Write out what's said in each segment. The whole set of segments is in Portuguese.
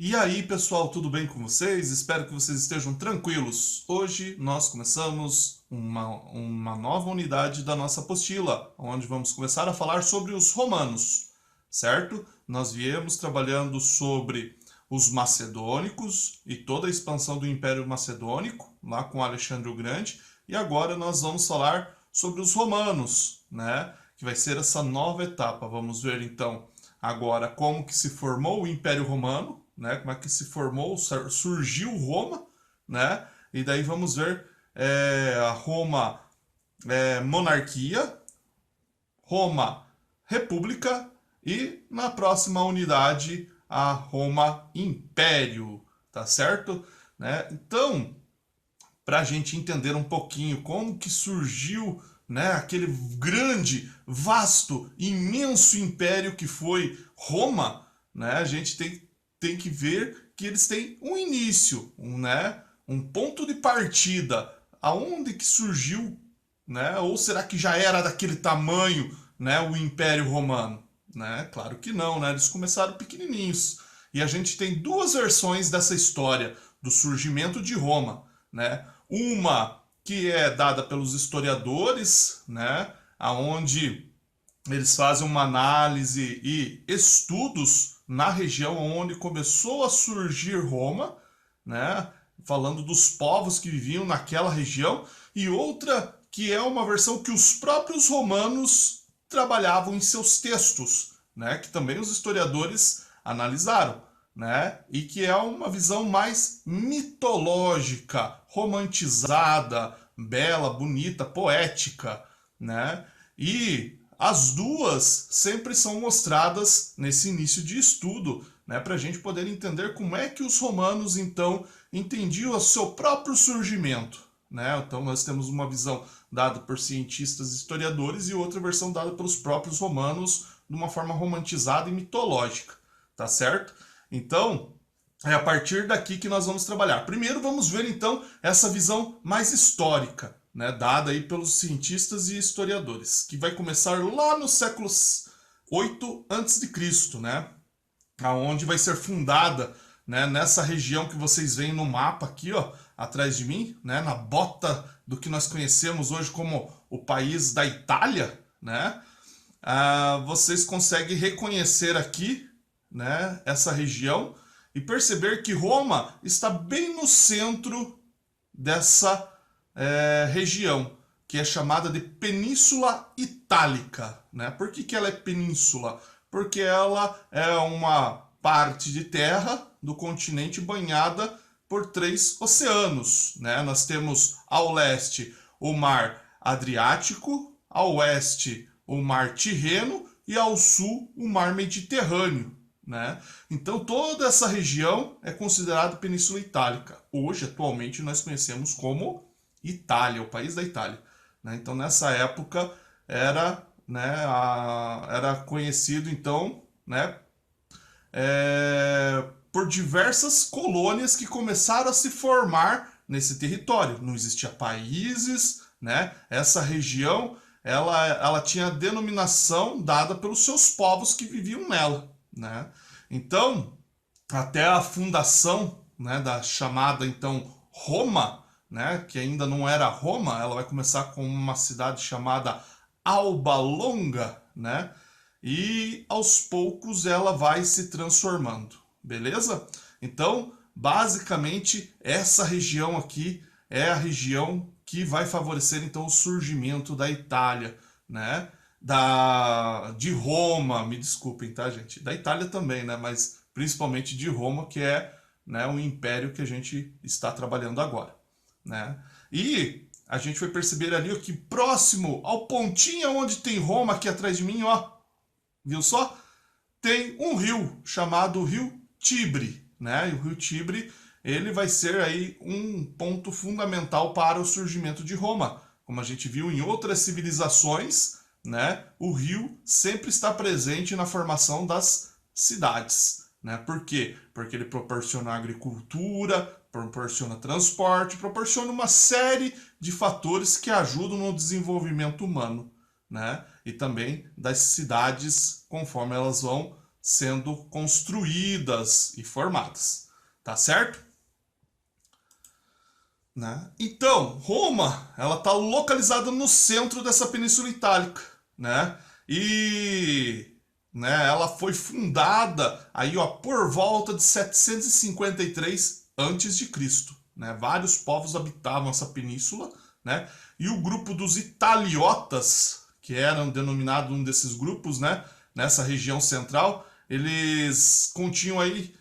E aí, pessoal, tudo bem com vocês? Espero que vocês estejam tranquilos. Hoje nós começamos uma nova unidade da nossa apostila, onde vamos começar a falar sobre os romanos, certo? Nós viemos trabalhando sobre os macedônicos e toda a expansão do Império Macedônico, lá com Alexandre o Grande, e agora nós vamos falar sobre os romanos, né? Que vai ser essa nova etapa. Vamos ver então agora como que se formou o Império Romano, né? Como é que se formou, surgiu Roma, né? E daí vamos ver a Roma monarquia, Roma república e na próxima unidade a Roma império, tá certo? Né? Então, para a gente entender um pouquinho como que surgiu, né, aquele grande, vasto, imenso império que foi Roma, né, a gente tem que ver que eles têm um início, né, um ponto de partida, aonde que surgiu, né, ou será que já era daquele tamanho, né, o Império Romano? Né? Claro que não, né? Eles começaram pequenininhos. E a gente tem duas versões dessa história do surgimento de Roma, né? Uma que é dada pelos historiadores, né, aonde eles fazem uma análise e estudos na região onde começou a surgir Roma, né, falando dos povos que viviam naquela região, e outra que é uma versão que os próprios romanos trabalhavam em seus textos, né, que também os historiadores analisaram, né, e que é uma visão mais mitológica, romantizada, bela, bonita, poética, né? E as duas sempre são mostradas nesse início de estudo, né, para a gente poder entender como é que os romanos então entendiam o seu próprio surgimento. Né? Então nós temos uma visão dada por cientistas e historiadores e outra versão dada pelos próprios romanos de uma forma romantizada e mitológica, tá certo? Então é a partir daqui que nós vamos trabalhar. Primeiro vamos ver então essa visão mais histórica, né, dada aí pelos cientistas e historiadores, que vai começar lá no século 8 a.C., né, aonde vai ser fundada, né, nessa região que vocês veem no mapa aqui, ó, atrás de mim, né, na bota do que nós conhecemos hoje como o país da Itália, né, vocês conseguem reconhecer aqui, né, essa região e perceber que Roma está bem no centro dessa região, que é chamada de Península Itálica. Né? Por que ela é península? Porque ela é uma parte de terra do continente banhada por três oceanos. Né? Nós temos ao leste o Mar Adriático, ao oeste o Mar Tirreno e ao sul o Mar Mediterrâneo. Né? Então toda essa região é considerada Península Itálica. Hoje, atualmente, nós conhecemos como Itália, o país da Itália. Né? Então nessa época era, né, era conhecido então, né, por diversas colônias que começaram a se formar nesse território. Não existia países, né? Essa região ela tinha denominação dada pelos seus povos que viviam nela, né? Então, até a fundação, né, da chamada então Roma, né, que ainda não era Roma, ela vai começar com uma cidade chamada Alba Longa, né? E aos poucos ela vai se transformando, beleza? Então, basicamente, essa região aqui é a região que vai favorecer então o surgimento da Itália, né? De Roma, me desculpem, tá, gente? Da Itália também, né? Mas principalmente de Roma, que é, né, o império que a gente está trabalhando agora, né? E a gente vai perceber ali ó, que próximo ao pontinho onde tem Roma, aqui atrás de mim, ó, viu só? Tem um rio chamado Rio Tibre, né? E o Rio Tibre, ele vai ser aí um ponto fundamental para o surgimento de Roma. Como a gente viu em outras civilizações, né? O rio sempre está presente na formação das cidades, né? Por quê? Porque ele proporciona agricultura, proporciona transporte, proporciona uma série de fatores que ajudam no desenvolvimento humano, né? E também das cidades conforme elas vão sendo construídas e formadas, tá certo? Né? Então, Roma, ela está localizada no centro dessa Península Itálica, né? E ela foi fundada aí, ó, por volta de 753 a.C., né? Vários povos habitavam essa península, né? E o grupo dos Italiotas, que eram denominados um desses grupos, né? Nessa região central, eles continham aí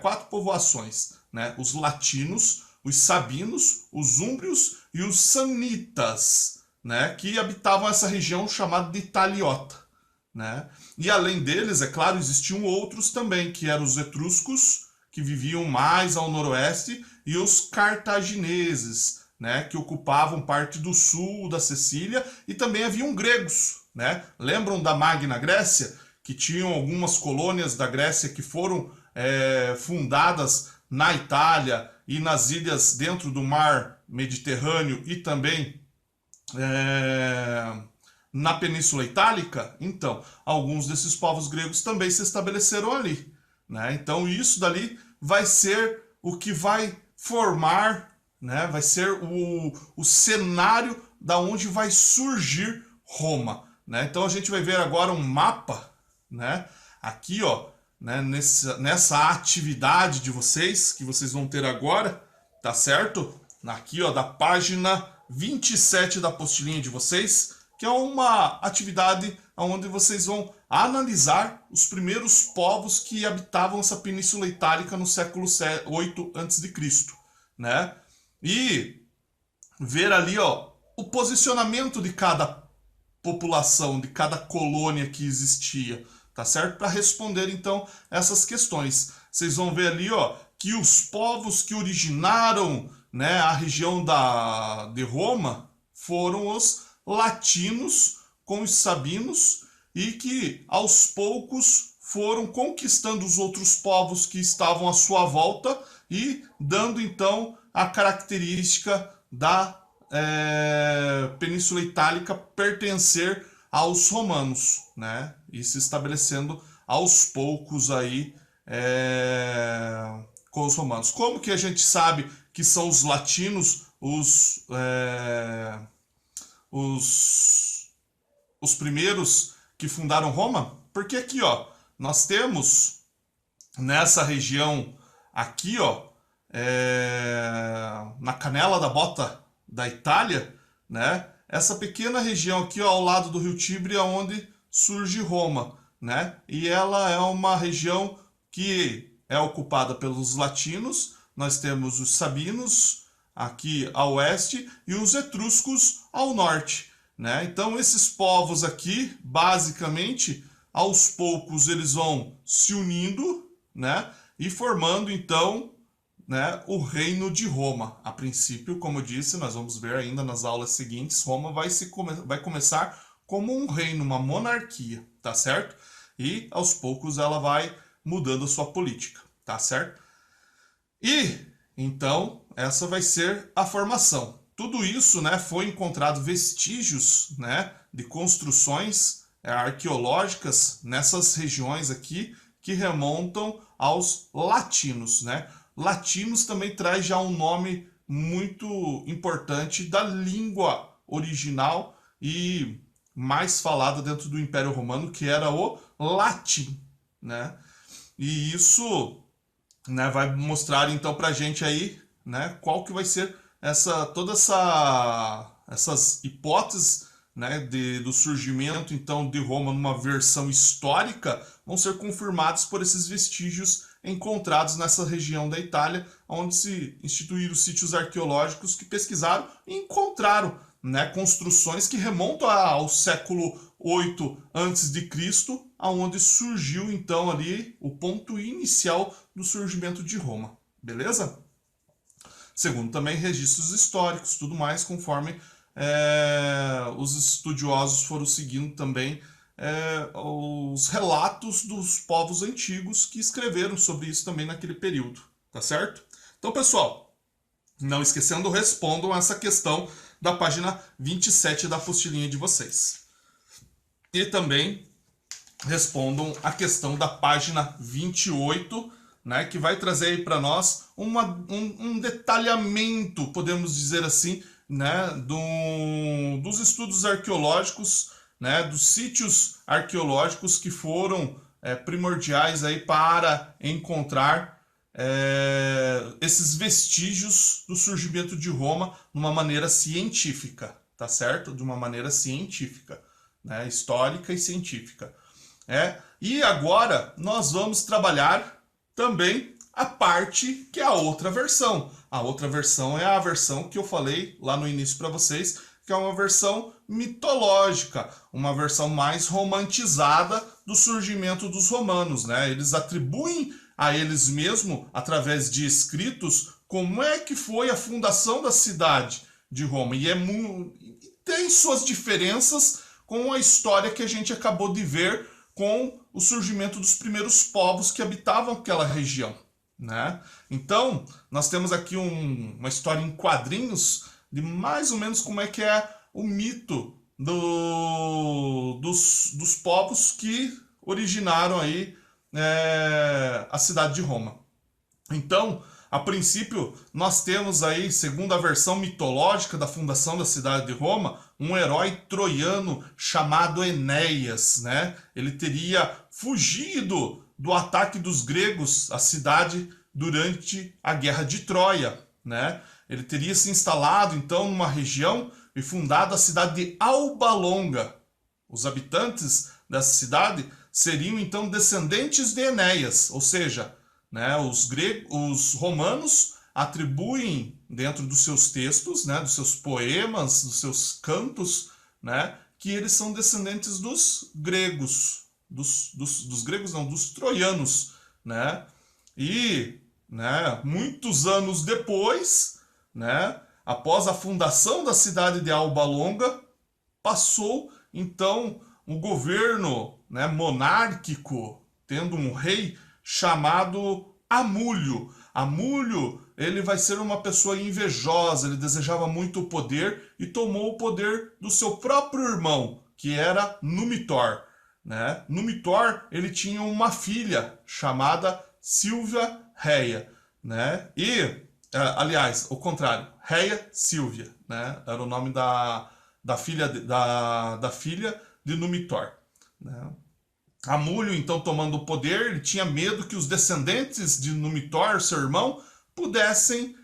quatro povoações, né? Os latinos, os sabinos, os úmbrios e os sanitas, né? Que habitavam essa região chamada de Italiota, né? E além deles, é claro, existiam outros também, que eram os etruscos, que viviam mais ao noroeste, e os cartagineses, né? Que ocupavam parte do sul da Sicília, e também haviam gregos, né? Lembram da Magna Grécia? Que tinham algumas colônias da Grécia que foram fundadas na Itália e nas ilhas dentro do mar Mediterrâneo e também na Península Itálica. Então, alguns desses povos gregos também se estabeleceram ali, né? Então, isso dali vai ser o que vai formar, né? Vai ser o cenário da onde vai surgir Roma, né? Então, a gente vai ver agora um mapa, né? Aqui, ó, né? Nessa atividade de vocês, que vocês vão ter agora, tá certo? Aqui, ó, da página 27 da apostilinha de vocês, que é uma atividade onde vocês vão analisar os primeiros povos que habitavam essa Península Itálica no século 8 a.C., né? E ver ali, ó, o posicionamento de cada população, de cada colônia que existia, tá certo? Para responder, então, essas questões. Vocês vão ver ali, ó, que os povos que originaram, né, a região de Roma foram os latinos com os sabinos e que, aos poucos, foram conquistando os outros povos que estavam à sua volta e dando, então, a característica da Península Itálica pertencer aos romanos, né? E se estabelecendo aos poucos aí com os romanos. Como que a gente sabe que são os latinos os primeiros que fundaram Roma? Porque aqui, ó, nós temos nessa região aqui, ó, na canela da bota da Itália, né? Essa pequena região aqui, ó, ao lado do Rio Tibre, é onde surge Roma, né? E ela é uma região que é ocupada pelos latinos. Nós temos os sabinos aqui ao oeste e os etruscos ao norte, né? Então esses povos aqui, basicamente, aos poucos eles vão se unindo, né? E formando então, né, o reino de Roma. A princípio, como eu disse, nós vamos ver ainda nas aulas seguintes, Roma vai começar como um reino, uma monarquia, tá certo? E aos poucos ela vai mudando a sua política, tá certo? E então essa vai ser a formação. Tudo isso, né, foi encontrado vestígios, né, de construções arqueológicas nessas regiões aqui que remontam aos latinos, né? Latinos também traz já um nome muito importante da língua original e mais falada dentro do Império Romano, que era o latim, né? E isso, né, vai mostrar então pra gente aí, né, qual que vai ser essas hipóteses, né, do surgimento então de Roma numa versão histórica vão ser confirmados por esses vestígios encontrados nessa região da Itália, onde se instituíram sítios arqueológicos que pesquisaram e encontraram, né, construções que remontam ao século 8 a.C., aonde surgiu então ali o ponto inicial do surgimento de Roma, beleza? Segundo também registros históricos, tudo mais, conforme os estudiosos foram seguindo também os relatos dos povos antigos que escreveram sobre isso também naquele período, tá certo? Então, pessoal, não esquecendo, respondam essa questão da página 27 da apostilinha de vocês. E também respondam a questão da página 28, né, que vai trazer aí para nós um detalhamento, podemos dizer assim, né, dos estudos arqueológicos, né, dos sítios arqueológicos que foram primordiais aí para encontrar esses vestígios do surgimento de Roma de uma maneira científica, tá certo? De uma maneira científica, né, histórica e científica. E agora nós vamos trabalhar também a parte que é a outra versão. A outra versão é a versão que eu falei lá no início para vocês, que é uma versão mitológica, uma versão mais romantizada do surgimento dos romanos, né? Eles atribuem a eles mesmos, através de escritos, como é que foi a fundação da cidade de Roma. E tem suas diferenças com a história que a gente acabou de ver com o surgimento dos primeiros povos que habitavam aquela região, né? Então, nós temos aqui uma história em quadrinhos de mais ou menos como é que é o mito dos povos que originaram aí a cidade de Roma. Então, a princípio, nós temos aí, segundo a versão mitológica da fundação da cidade de Roma, um herói troiano chamado Enéas, né? Ele teria fugido do ataque dos gregos à cidade durante a Guerra de Troia, né? Ele teria se instalado, então, numa região e fundado a cidade de Alba Longa. Os habitantes dessa cidade seriam, então, descendentes de Enéas, ou seja, né, os romanos atribuem dentro dos seus textos, né, dos seus poemas, dos seus cantos, né, que eles são descendentes dos gregos, dos gregos não, dos troianos, né? E, né, muitos anos depois, né, após a fundação da cidade de Alba Longa, passou então um governo, né, monárquico, tendo um rei chamado Amulho. Amulho, ele vai ser uma pessoa invejosa, ele desejava muito o poder e tomou o poder do seu próprio irmão, que era Numitor, né? Numitor, ele tinha uma filha chamada Silvia Reia, né? E, aliás, o contrário, Reia Silvia, né? Era o nome da filha de Numitor, né? Amulho, então, tomando o poder, ele tinha medo que os descendentes de Numitor, seu irmão, pudessem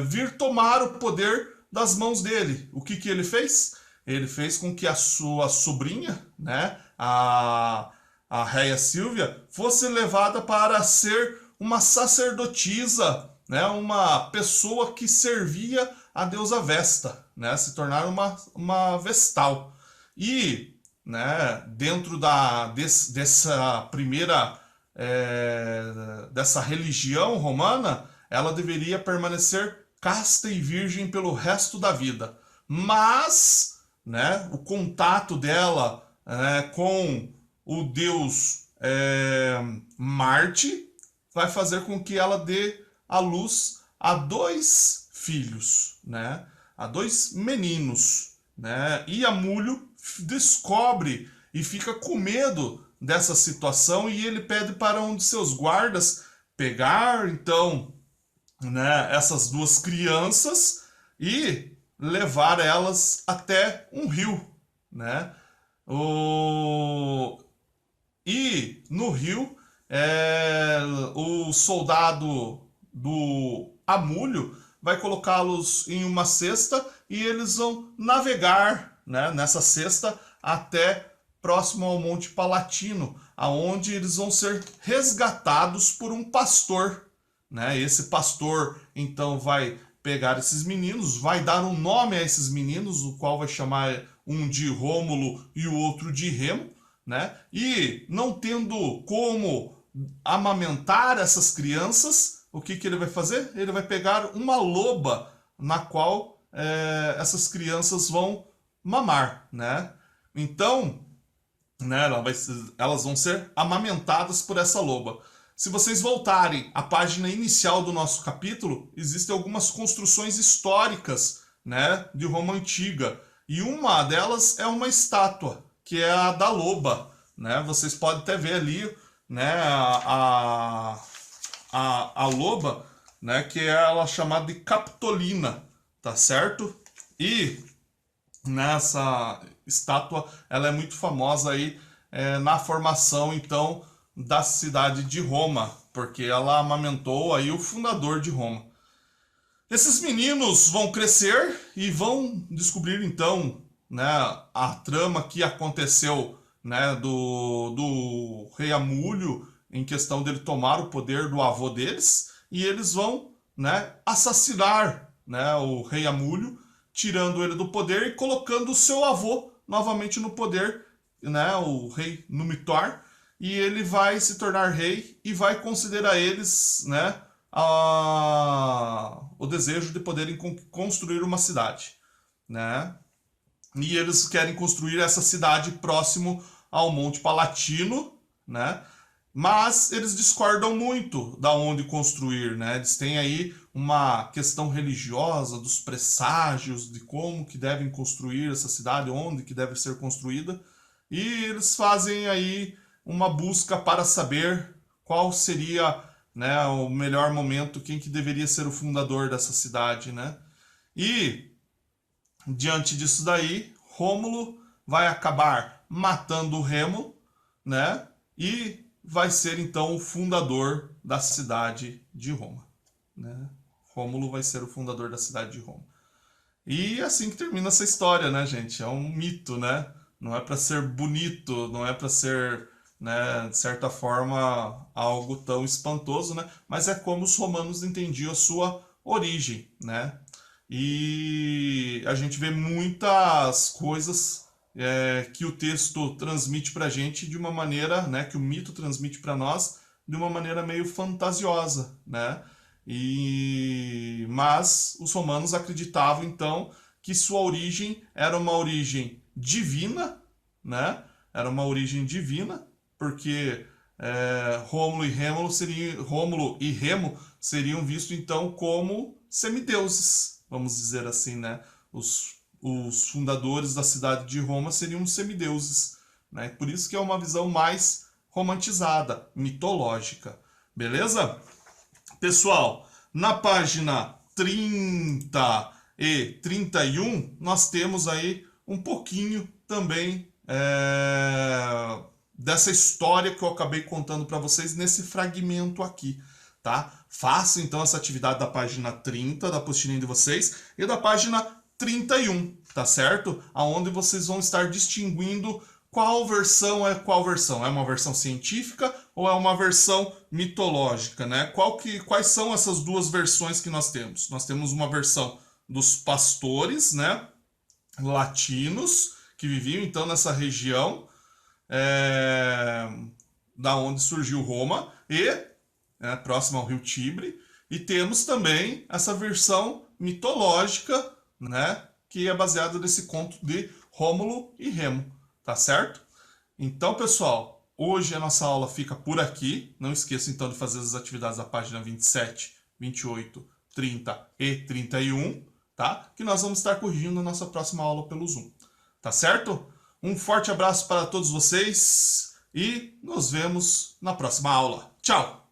vir tomar o poder das mãos dele. O que ele fez? Ele fez com que a sua sobrinha, né, a Reia Silvia, fosse levada para ser uma sacerdotisa, né, uma pessoa que servia a deusa Vesta, né, se tornar uma vestal. E, né, dentro dessa primeira dessa religião romana, ela deveria permanecer casta e virgem pelo resto da vida. Mas, né, o contato dela com o deus Marte vai fazer com que ela dê à luz a 2 filhos, né, a 2 meninos, né, e Amulho descobre e fica com medo dessa situação e ele pede para um de seus guardas pegar, então, né, essas 2 crianças e levar elas até um rio, né? E no rio, o soldado do Amulho vai colocá-los em uma cesta e eles vão navegar, né, nessa cesta até próximo ao Monte Palatino, aonde eles vão ser resgatados por um pastor, né? Esse pastor então vai pegar esses meninos, vai dar um nome a esses meninos, o qual vai chamar um de Rômulo e o outro de Remo, né? E não tendo como amamentar essas crianças, o que ele vai fazer? Ele vai pegar uma loba na qual essas crianças vão mamar, né? Então, né, elas vão ser amamentadas por essa loba. Se vocês voltarem à página inicial do nosso capítulo, existem algumas construções históricas, né, de Roma Antiga. E uma delas é uma estátua, que é a da loba, né? Vocês podem até ver ali, né, a loba, né, que é ela chamada de Capitolina, tá certo? E nessa estátua, ela é muito famosa aí na formação, então, da cidade de Roma, porque ela amamentou aí o fundador de Roma. Esses meninos vão crescer e vão descobrir, então, né, a trama que aconteceu, né, do rei Amulho, em questão dele tomar o poder do avô deles, e eles vão, né, assassinar, né, o rei Amulho, tirando ele do poder e colocando o seu avô novamente no poder, né, o rei Numitor, e ele vai se tornar rei e vai considerar eles, né, o desejo de poderem construir uma cidade, né? E eles querem construir essa cidade próximo ao Monte Palatino, né? Mas eles discordam muito da onde construir, né? Eles têm aí uma questão religiosa dos presságios de como que devem construir essa cidade, onde que deve ser construída, e eles fazem aí uma busca para saber qual seria, né, o melhor momento, quem que deveria ser o fundador dessa cidade, né? E diante disso daí, Rômulo vai acabar matando o Remo, né? E vai ser então o fundador da cidade de Roma, né? Rômulo vai ser o fundador da cidade de Roma. E assim que termina essa história, né, gente? É um mito, né? Não é para ser bonito, não é para ser, né, de certa forma, algo tão espantoso, né? Mas é como os romanos entendiam a sua origem, né? E a gente vê muitas coisas que o texto transmite para a gente de uma maneira, né, que o mito transmite para nós de uma maneira meio fantasiosa, né? Mas os romanos acreditavam então que sua origem era uma origem divina, né? Era uma origem divina, porque Rômulo e Remo seriam vistos então como semideuses, vamos dizer assim, né? Os fundadores da cidade de Roma seriam semideuses, né? Por isso que é uma visão mais romantizada, mitológica, beleza? Pessoal, na página 30 e 31, nós temos aí um pouquinho também dessa história que eu acabei contando para vocês nesse fragmento aqui, tá? Façam então essa atividade da página 30 da apostilinha de vocês e da página 31, tá certo? Aonde vocês vão estar distinguindo qual versão é qual versão. É uma versão científica ou é uma versão mitológica, né? Quais são essas duas versões que nós temos? Nós temos uma versão dos pastores, né, latinos, que viviam então nessa região da onde surgiu Roma e próximo ao rio Tibre, e temos também essa versão mitológica, né, que é baseada nesse conto de Rômulo e Remo, tá certo? Então, pessoal, hoje a nossa aula fica por aqui. Não esqueça então de fazer as atividades da página 27, 28, 30 e 31, tá? Que nós vamos estar corrigindo na nossa próxima aula pelo Zoom, tá certo? Um forte abraço para todos vocês e nos vemos na próxima aula. Tchau!